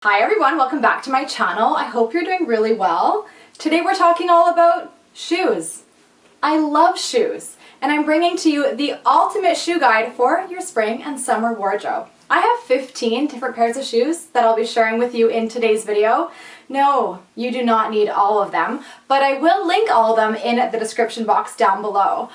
Hi everyone, welcome back to my channel. I hope you're doing really well. Today we're talking all about shoes. I love shoes, and I'm bringing to you the ultimate shoe guide for your spring and summer wardrobe. I have 15 different pairs of shoes that I'll be sharing with you in today's video. No, you do not need all of them, but I will link all of them in the description box down below.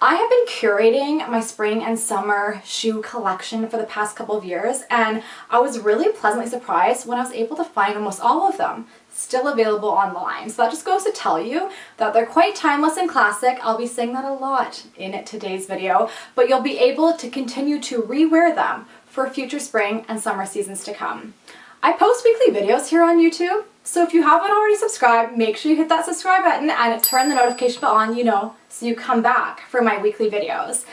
I have been curating my spring and summer shoe collection for the past couple of years, and I was really pleasantly surprised when I was able to find almost all of them still available online. So that just goes to tell you that they're quite timeless and classic. I'll be saying that a lot in today's video, but you'll be able to continue to rewear them for future spring and summer seasons to come. I post weekly videos here on YouTube, so if you haven't already subscribed, make sure you hit that subscribe button and turn the notification bell on, so you come back for my weekly videos.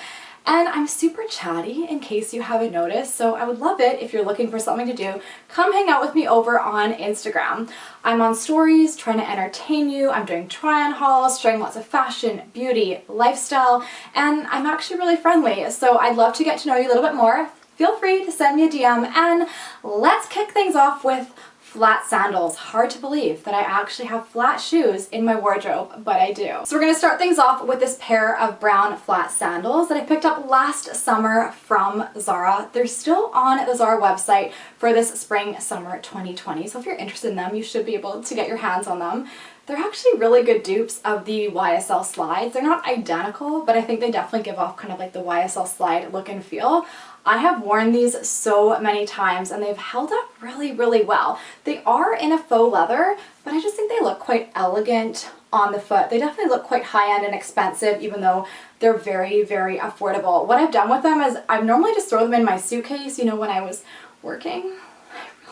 And I'm super chatty in case you haven't noticed, so I would love it if you're looking for something to do. Come hang out with me over on Instagram. I'm on stories trying to entertain you. I'm doing try-on hauls, sharing lots of fashion, beauty, lifestyle, and I'm actually really friendly, so I'd love to get to know you a little bit more. Feel free to send me a DM, and let's kick things off with flat sandals. Hard to believe that I actually have flat shoes in my wardrobe, but I do. So we're going to start things off with this pair of brown flat sandals that I picked up last summer from Zara. They're still on the Zara website for this spring-summer 2020, so if you're interested in them, you should be able to get your hands on them. They're actually really good dupes of the YSL slides. They're not identical, but I think they definitely give off kind of like the YSL slide look and feel. I have worn these so many times and they've held up really, really well. They are in a faux leather, but I just think they look quite elegant on the foot. They definitely look quite high-end and expensive, even though they're very, very affordable. What I've done with them is I've normally just throw them in my suitcase, when I was working.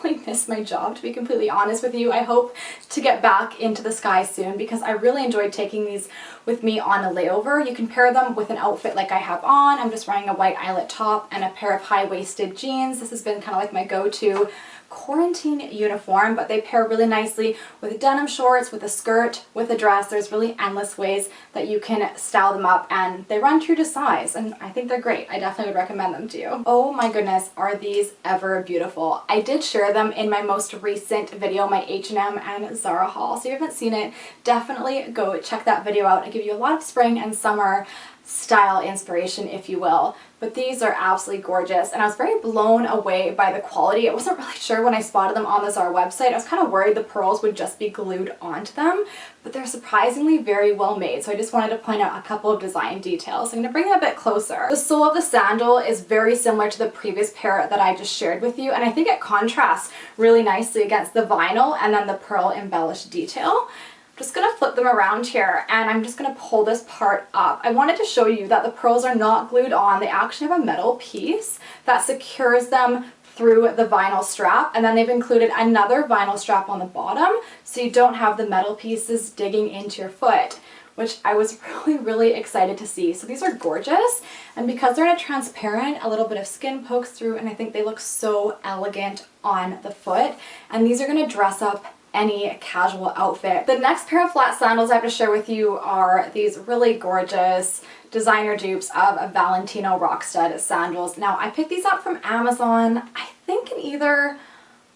Really miss my job, to be completely honest with you. I hope to get back into the sky soon because I really enjoyed taking these with me on a layover. You can pair them with an outfit like I have on. I'm just wearing a white eyelet top and a pair of high-waisted jeans. This has been kind of like my go-to quarantine uniform, but they pair really nicely with denim shorts, with a skirt, with a dress. There's really endless ways that you can style them up, and they run true to size, and I think they're great. I definitely would recommend them to you. Oh my goodness, are these ever beautiful. I did share them in my most recent video, my H&M and Zara haul, so if you haven't seen it, definitely go check that video out. I give you a lot of spring and summer style inspiration, if you will, but these are absolutely gorgeous, and I was very blown away by the quality. I wasn't really sure when I spotted them on the Zara website. I was kind of worried the pearls would just be glued onto them, but they're surprisingly very well made, so I just wanted to point out a couple of design details. I'm going to bring it a bit closer. The sole of the sandal is very similar to the previous pair that I just shared with you, and I think it contrasts really nicely against the vinyl and then the pearl embellished detail. Just going to flip them around here, and I'm just going to pull this part up. I wanted to show you that the pearls are not glued on. They actually have a metal piece that secures them through the vinyl strap, and then they've included another vinyl strap on the bottom so you don't have the metal pieces digging into your foot, which I was really, really excited to see. So these are gorgeous, and because they're in a transparent, a little bit of skin pokes through, and I think they look so elegant on the foot, and these are going to dress up any casual outfit. The next pair of flat sandals I have to share with you are these really gorgeous designer dupes of Valentino rock stud sandals. Now, I picked these up from Amazon, I think in either,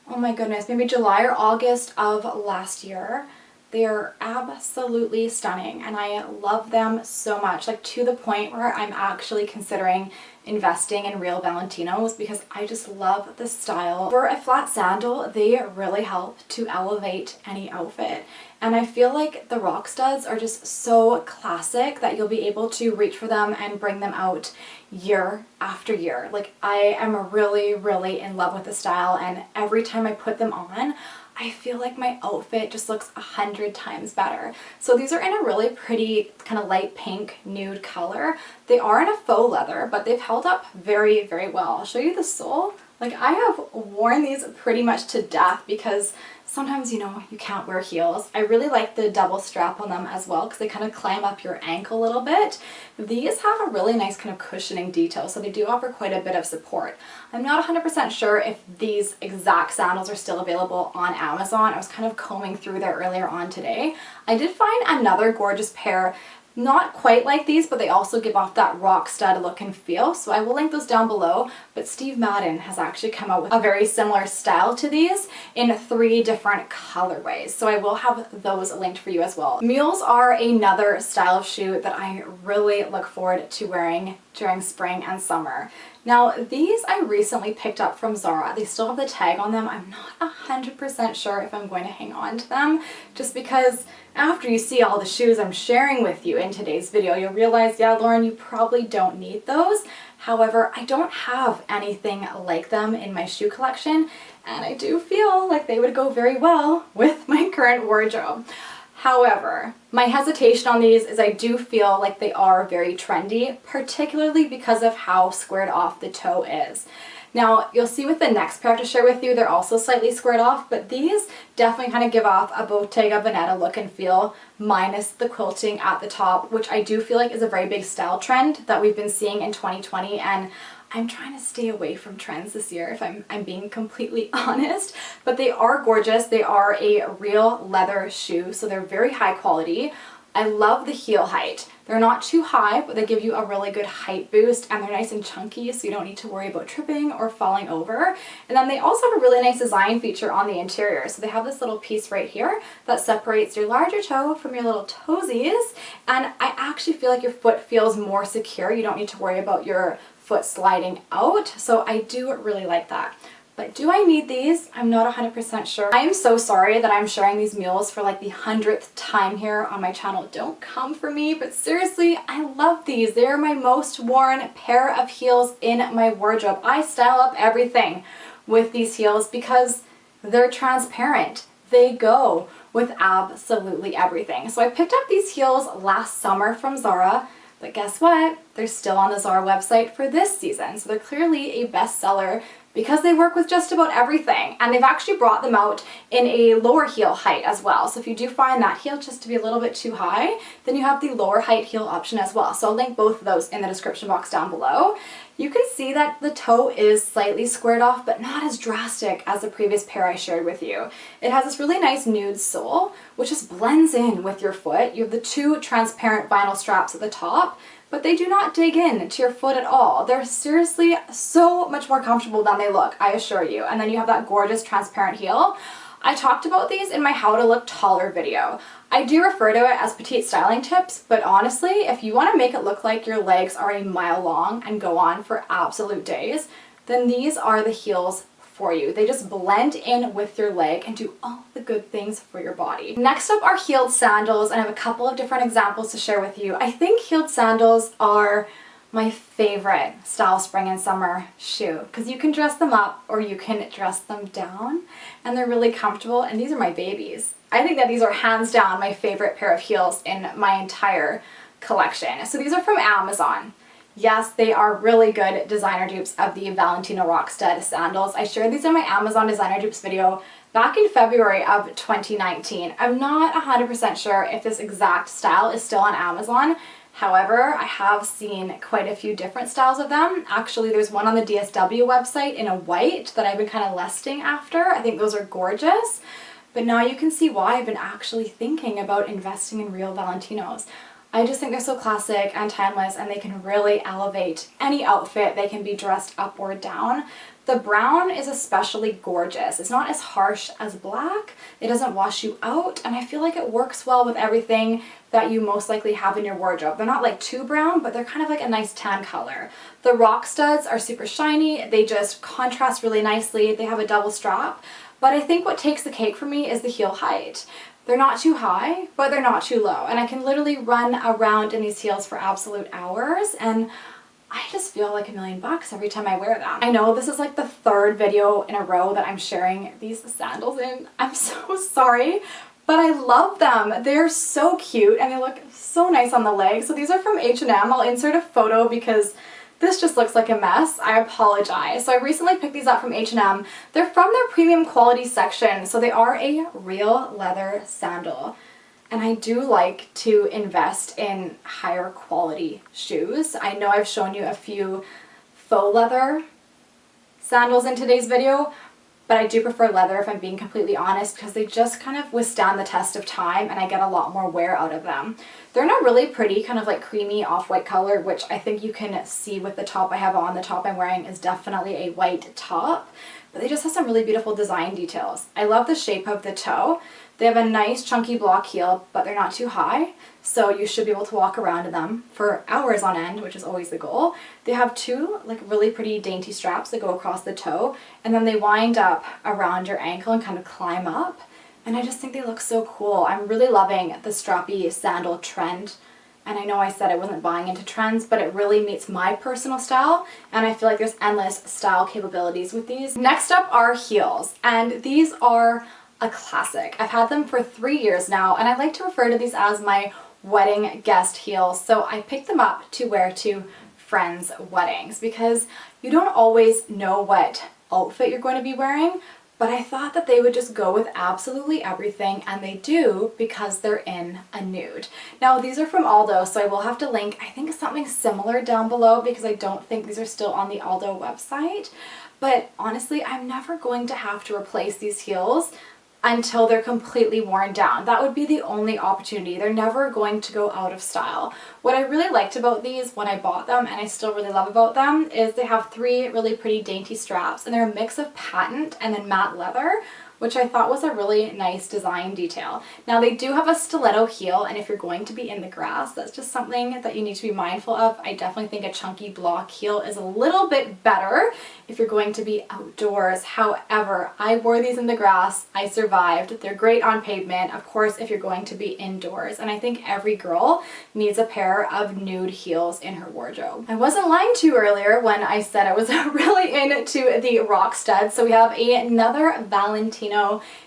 oh my goodness, maybe July or August of last year. They're absolutely stunning, and I love them so much, like to the point where I'm actually considering investing in real Valentinos because I just love the style. For a flat sandal, they really help to elevate any outfit, and I feel like the rock studs are just so classic that you'll be able to reach for them and bring them out year after year. Like, I am really, really in love with the style, and every time I put them on, I feel like my outfit just looks 100 times better. So these are in a really pretty kind of light pink nude color. They are in a faux leather, but they've held up very, very well. I'll show you the sole. Like, I have worn these pretty much to death because sometimes, you can't wear heels. I really like the double strap on them as well because they kind of climb up your ankle a little bit. These have a really nice kind of cushioning detail, so they do offer quite a bit of support. I'm not 100% sure if these exact sandals are still available on Amazon. I was kind of combing through there earlier on today. I did find another gorgeous pair Not quite like these, but they also give off that rock stud look and feel. So I will link those down below. But Steve Madden has actually come out with a very similar style to these in 3 different colorways. So I will have those linked for you as well. Mules are another style of shoe that I really look forward to wearing during spring and summer. Now these I recently picked up from Zara. They still have the tag on them. I'm not 100% sure if I'm going to hang on to them, just because after you see all the shoes I'm sharing with you in today's video, you'll realize, yeah, Lauren, you probably don't need those. However, I don't have anything like them in my shoe collection, and I do feel like they would go very well with my current wardrobe. However, my hesitation on these is I do feel like they are very trendy, particularly because of how squared off the toe is. Now, you'll see with the next pair I have to share with you, they're also slightly squared off, but these definitely kind of give off a Bottega Veneta look and feel, minus the quilting at the top, which I do feel like is a very big style trend that we've been seeing in 2020, and I'm trying to stay away from trends this year, if I'm being completely honest. But they are gorgeous. They are a real leather shoe, so they're very high quality. I love the heel height. They're not too high, but they give you a really good height boost, and they're nice and chunky, so you don't need to worry about tripping or falling over. And then they also have a really nice design feature on the interior. So they have this little piece right here that separates your larger toe from your little toesies, and I actually feel like your foot feels more secure. You don't need to worry about your foot sliding out, so I do really like that. But do I need these? I'm not 100% sure. I am so sorry that I'm sharing these Mules for like the 100th time here on my channel. Don't come for me, but seriously, I love these. They're my most worn pair of heels in my wardrobe. I style up everything with these heels because they're transparent. They go with absolutely everything. So I picked up these heels last summer from Zara. But guess what? They're still on the Zara website for this season. So they're clearly a bestseller because they work with just about everything. And they've actually brought them out in a lower heel height as well. So if you do find that heel just to be a little bit too high, then you have the lower height heel option as well. So I'll link both of those in the description box down below. You can see that the toe is slightly squared off, but not as drastic as the previous pair I shared with you. It has this really nice nude sole, which just blends in with your foot. You have the 2 transparent vinyl straps at the top, but they do not dig in to your foot at all. They're seriously so much more comfortable than they look, I assure you. And then you have that gorgeous transparent heel. I talked about these in my How to Look Taller video. I do refer to it as petite styling tips, but honestly, if you want to make it look like your legs are a mile long and go on for absolute days, then these are the heels for you. They just blend in with your leg and do all the good things for your body. Next up are heeled sandals, and I have a couple of different examples to share with you. I think heeled sandals are my favorite style spring and summer shoe because you can dress them up or you can dress them down, and they're really comfortable, and these are my babies. I think that these are hands down my favorite pair of heels in my entire collection. So these are from Amazon. Yes, they are really good designer dupes of the Valentino Rockstud sandals. I shared these in my Amazon designer dupes video back in February of 2019. I'm not 100% sure if this exact style is still on Amazon. However, I have seen quite a few different styles of them. Actually, there's one on the DSW website in a white that I've been kind of lusting after. I think those are gorgeous. But now you can see why I've been actually thinking about investing in real Valentinos. I just think they're so classic and timeless, and they can really elevate any outfit. They can be dressed up or down. The brown is especially gorgeous. It's not as harsh as black. It doesn't wash you out, and I feel like it works well with everything that you most likely have in your wardrobe. They're not like too brown, but they're kind of like a nice tan color. The rock studs are super shiny. They just contrast really nicely. They have a double strap, but I think what takes the cake for me is the heel height. They're not too high, but they're not too low, and I can literally run around in these heels for absolute hours, and I just feel like $1,000,000 every time I wear them. I know this is like the 3rd video in a row that I'm sharing these sandals in. I'm so sorry, but I love them. They're so cute and they look so nice on the legs. So these are from H&M. I'll insert a photo because this just looks like a mess. I apologize. So I recently picked these up from H&M. They're from their premium quality section, so they are a real leather sandal. And I do like to invest in higher quality shoes. I know I've shown you a few faux leather sandals in today's video, but I do prefer leather if I'm being completely honest, because they just kind of withstand the test of time and I get a lot more wear out of them. They're in a really pretty kind of like creamy off-white color, which I think you can see with the top I have on. The top I'm wearing is definitely a white top, but they just have some really beautiful design details. I love the shape of the toe. They have a nice chunky block heel, but they're not too high, so you should be able to walk around in them for hours on end, which is always the goal. They have two like really pretty dainty straps that go across the toe, and then they wind up around your ankle and kind of climb up, and I just think they look so cool. I'm really loving the strappy sandal trend, and I know I said I wasn't buying into trends, but it really meets my personal style, and I feel like there's endless style capabilities with these. Next up are heels, and these are a classic. I've had them for 3 years now, and I like to refer to these as my wedding guest heels. So I picked them up to wear to friends' weddings because you don't always know what outfit you're going to be wearing, but I thought that they would just go with absolutely everything, and they do because they're in a nude. Now these are from Aldo, so I will have to link, I think, something similar down below because I don't think these are still on the Aldo website. But honestly, I'm never going to have to replace these heels until they're completely worn down. That would be the only opportunity. They're never going to go out of style. What I really liked about these when I bought them, and I still really love about them, is they have 3 really pretty dainty straps, and they're a mix of patent and then matte leather, which I thought was a really nice design detail. Now they do have a stiletto heel, and if you're going to be in the grass, that's just something that you need to be mindful of. I definitely think a chunky block heel is a little bit better if you're going to be outdoors. However, I wore these in the grass, I survived. They're great on pavement, of course, if you're going to be indoors, and I think every girl needs a pair of nude heels in her wardrobe. I wasn't lying to you earlier when I said I was really into the rock studs, so we have another Valentino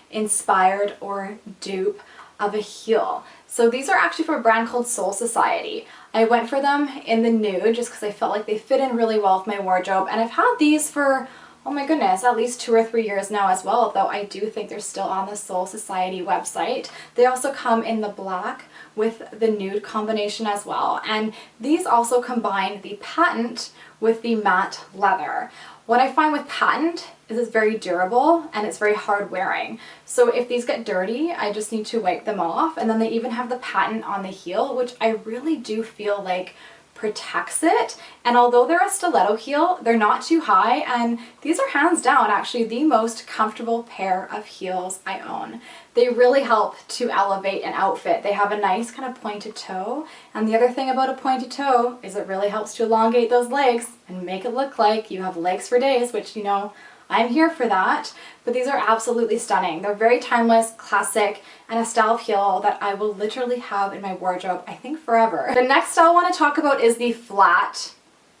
inspired or dupe of a heel. So these are actually from a brand called Soul Society. I went for them in the nude just because I felt like they fit in really well with my wardrobe, and I've had these for, oh my goodness, at least 2 or 3 years now as well, though I do think they're still on the Soul Society website. They also come in the black with the nude combination as well, and these also combine the patent with the matte leather. What I find with patent is it's very durable and it's very hard wearing. So if these get dirty, I just need to wipe them off, and then they even have the patent on the heel, which I really do feel like protects it. And although they're a stiletto heel, they're not too high, and these are hands down actually the most comfortable pair of heels I own. They really help to elevate an outfit. They have a nice kind of pointed toe, and the other thing about a pointed toe is it really helps to elongate those legs and make it look like you have legs for days, which, you know, I'm here for that. But these are absolutely stunning. They're very timeless, classic, and a style of heel that I will literally have in my wardrobe, I think, forever. The next style I want to talk about is the flat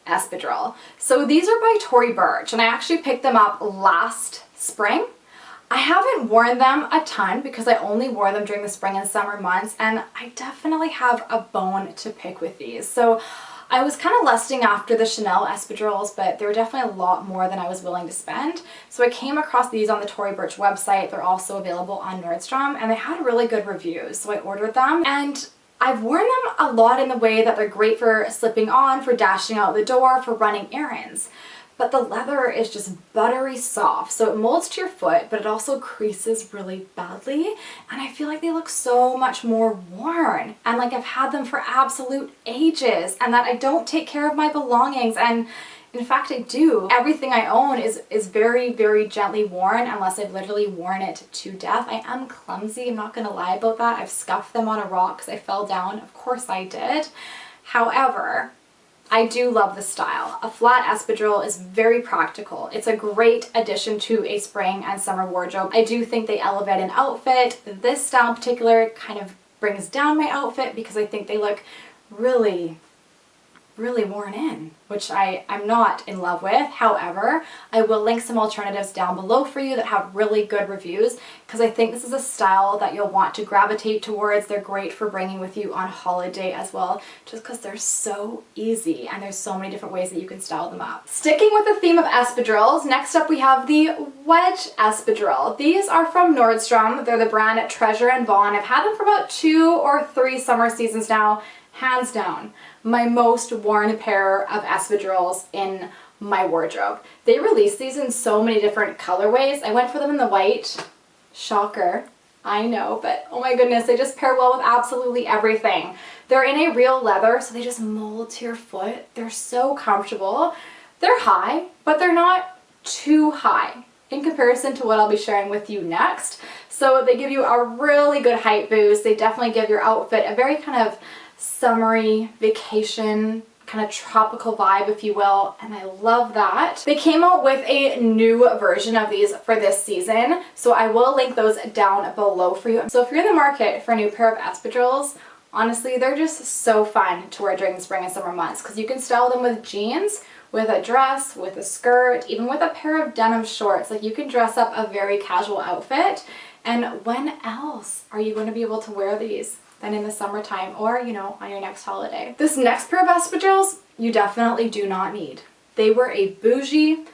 espadrille. So these are by Tory Burch, and I actually picked them up last spring. I haven't worn them a ton because I only wore them during the spring and summer months, and I definitely have a bone to pick with these. So I was kind of lusting after the Chanel espadrilles, but they were definitely a lot more than I was willing to spend. So I came across these on the Tory Burch website. They're also available on Nordstrom, and they had really good reviews, so I ordered them. And I've worn them a lot in the way that they're great for slipping on, for dashing out the door, for running errands. But the leather is just buttery soft, so it molds to your foot, but it also creases really badly, and I feel like they look so much more worn, and like I've had them for absolute ages, and that I don't take care of my belongings, and in fact I do. Everything I own is very, very gently worn unless I've literally worn it to death. I am clumsy, I'm not gonna lie about that. I've scuffed them on a rock because I fell down. Of course I did. However, I do love the style. A flat espadrille is very practical. It's a great addition to a spring and summer wardrobe. I do think they elevate an outfit. This style in particular kind of brings down my outfit because I think they look really, really worn in, which I'm not in love with. However, I will link some alternatives down below for you that have really good reviews because I think this is a style that you'll want to gravitate towards. They're great for bringing with you on holiday as well, just because they're so easy and there's so many different ways that you can style them up. Sticking with the theme of espadrilles, next up we have the Wedge espadrille. These are from Nordstrom. They're the brand Treasure and Bond. I've had them for about 2 or 3 summer seasons now. Hands down, my most worn pair of espadrilles in my wardrobe. They release these in so many different colorways. I went for them in the white. Shocker. I know, but oh my goodness, they just pair well with absolutely everything. They're in a real leather, so they just mold to your foot. They're so comfortable. They're high, but they're not too high in comparison to what I'll be sharing with you next. So they give you a really good height boost. They definitely give your outfit a very kind of summery vacation, kind of tropical vibe, if you will, and I love that. They came out with a new version of these for this season, so I will link those down below for you. So if you're in the market for a new pair of espadrilles, honestly, they're just so fun to wear during the spring and summer months because you can style them with jeans, with a dress, with a skirt, even with a pair of denim shorts. Like, you can dress up a very casual outfit. And when else are you going to be able to wear these than in the summertime or, you know, on your next holiday? This next pair of espadrilles, you definitely do not need. They were a bougie,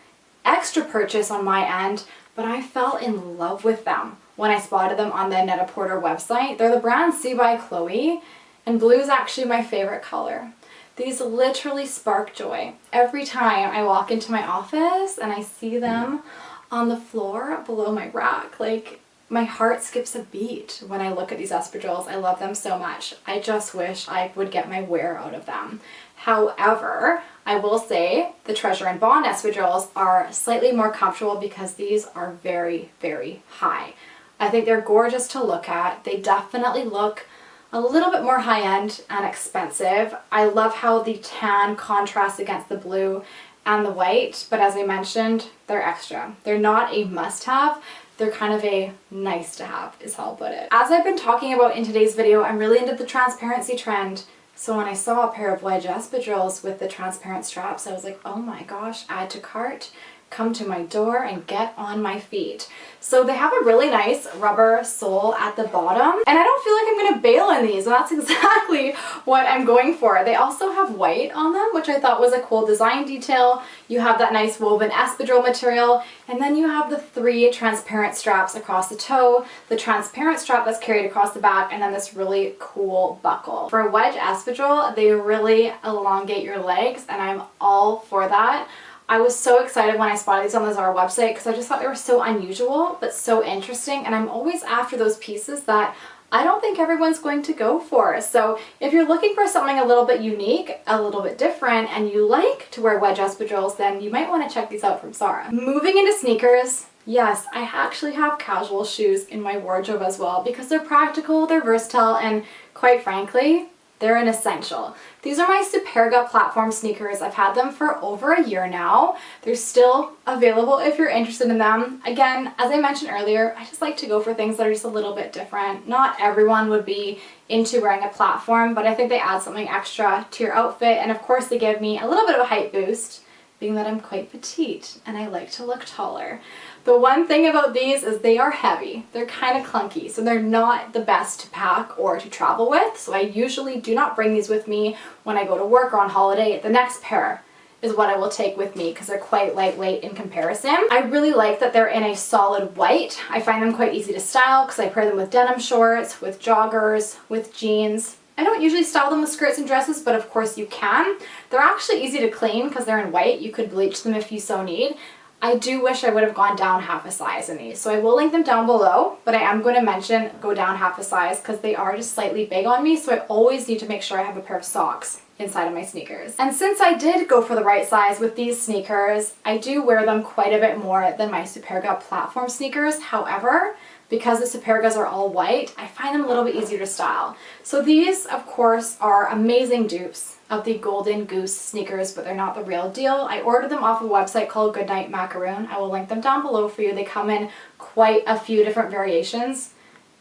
extra purchase on my end, but I fell in love with them when I spotted them on the Net-a-Porter website. They're the brand C by Chloe, and blue is actually my favorite color. These literally spark joy every time I walk into my office and I see them on the floor below my rack. Like, my heart skips a beat when I look at these espadrilles. I love them so much. I just wish I would get my wear out of them. However, I will say the Treasure and Bond espadrilles are slightly more comfortable because these are very, very high. I think they're gorgeous to look at. They definitely look a little bit more high-end and expensive. I love how the tan contrasts against the blue and the white, but as I mentioned, they're extra. They're not a must-have. They're kind of a nice to have, is how I'll put it. As I've been talking about in today's video, I'm really into the transparency trend. So when I saw a pair of Wedge espadrilles with the transparent straps, I was like, oh my gosh, add to cart, come to my door and get on my feet. So they have a really nice rubber sole at the bottom, and I don't feel like I'm gonna bail in these, and that's exactly what I'm going for. They also have white on them, which I thought was a cool design detail. You have that nice woven espadrille material, and then you have the 3 transparent straps across the toe, the transparent strap that's carried across the back, and then this really cool buckle. For a wedge espadrille, they really elongate your legs, and I'm all for that. I was so excited when I spotted these on the Zara website because I just thought they were so unusual but so interesting, and I'm always after those pieces that I don't think everyone's going to go for. So if you're looking for something a little bit unique, a little bit different, and you like to wear wedge espadrilles, then you might want to check these out from Zara. Moving into sneakers, yes, I actually have casual shoes in my wardrobe as well because they're practical, they're versatile, and quite frankly, they're an essential. These are my Superga platform sneakers. I've had them for over a year now. They're still available if you're interested in them. Again, as I mentioned earlier, I just like to go for things that are just a little bit different. Not everyone would be into wearing a platform, but I think they add something extra to your outfit, and of course they give me a little bit of a height boost, being that I'm quite petite and I like to look taller. The one thing about these is they are heavy. They're kind of clunky, so they're not the best to pack or to travel with. So I usually do not bring these with me when I go to work or on holiday. The next pair is what I will take with me because they're quite lightweight in comparison. I really like that they're in a solid white. I find them quite easy to style because I pair them with denim shorts, with joggers, with jeans. I don't usually style them with skirts and dresses, but of course you can. They're actually easy to clean because they're in white. You could bleach them if you so need. I do wish I would have gone down half a size in these, so I will link them down below, but I am going to mention go down half a size because they are just slightly big on me, so I always need to make sure I have a pair of socks inside of my sneakers. And since I did go for the right size with these sneakers, I do wear them quite a bit more than my Superga platform sneakers. However, because the Supergas are all white, I find them a little bit easier to style. So these, of course, are amazing dupes of the Golden Goose sneakers, but they're not the real deal. I ordered them off a website called Goodnight Macaroon. I will link them down below for you. They come in quite a few different variations.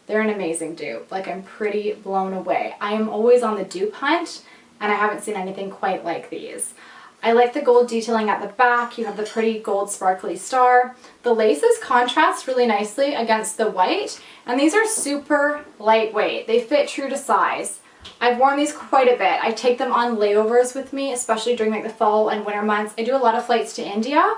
They're an amazing dupe. Like, I'm pretty blown away. I am always on the dupe hunt, and I haven't seen anything quite like these. I like the gold detailing at the back. You have the pretty gold sparkly star. The laces contrast really nicely against the white, and these are super lightweight. They fit true to size. I've worn these quite a bit. I take them on layovers with me, especially during like the fall and winter months. I do a lot of flights to India,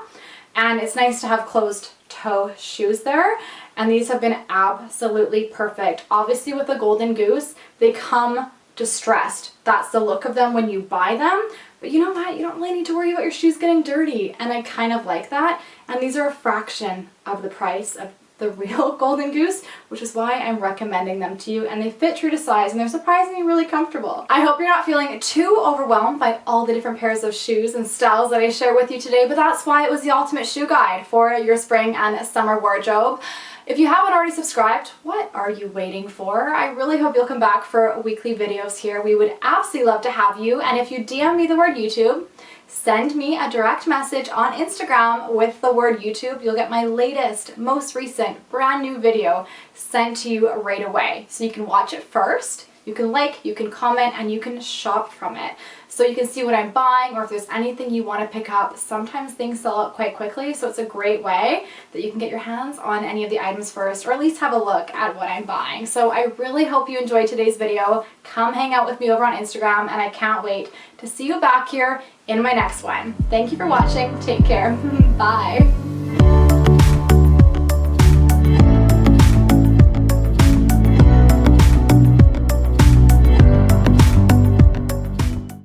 and it's nice to have closed toe shoes there, and these have been absolutely perfect. Obviously with the Golden Goose, they come distressed. That's the look of them when you buy them, But you know what? You don't really need to worry about your shoes getting dirty. And I kind of like that. And these are a fraction of the price of the real Golden Goose, which is why I'm recommending them to you, and they fit true to size and they're surprisingly really comfortable. I hope you're not feeling too overwhelmed by all the different pairs of shoes and styles that I share with you today, but that's why it was the ultimate shoe guide for your spring and summer wardrobe. If you haven't already subscribed, what are you waiting for? I really hope you'll come back for weekly videos here. We would absolutely love to have you, and if you DM me the word YouTube, send me a direct message on Instagram with the word YouTube. You'll get my latest, most recent, brand new video sent to you right away. So you can watch it first, you can like, you can comment, and you can shop from it. So you can see what I'm buying, or if there's anything you want to pick up. Sometimes things sell out quite quickly, so it's a great way that you can get your hands on any of the items first, or at least have a look at what I'm buying. So I really hope you enjoyed today's video. Come hang out with me over on Instagram, and I can't wait to see you back here in my next one. Thank you for watching. Take care. Bye.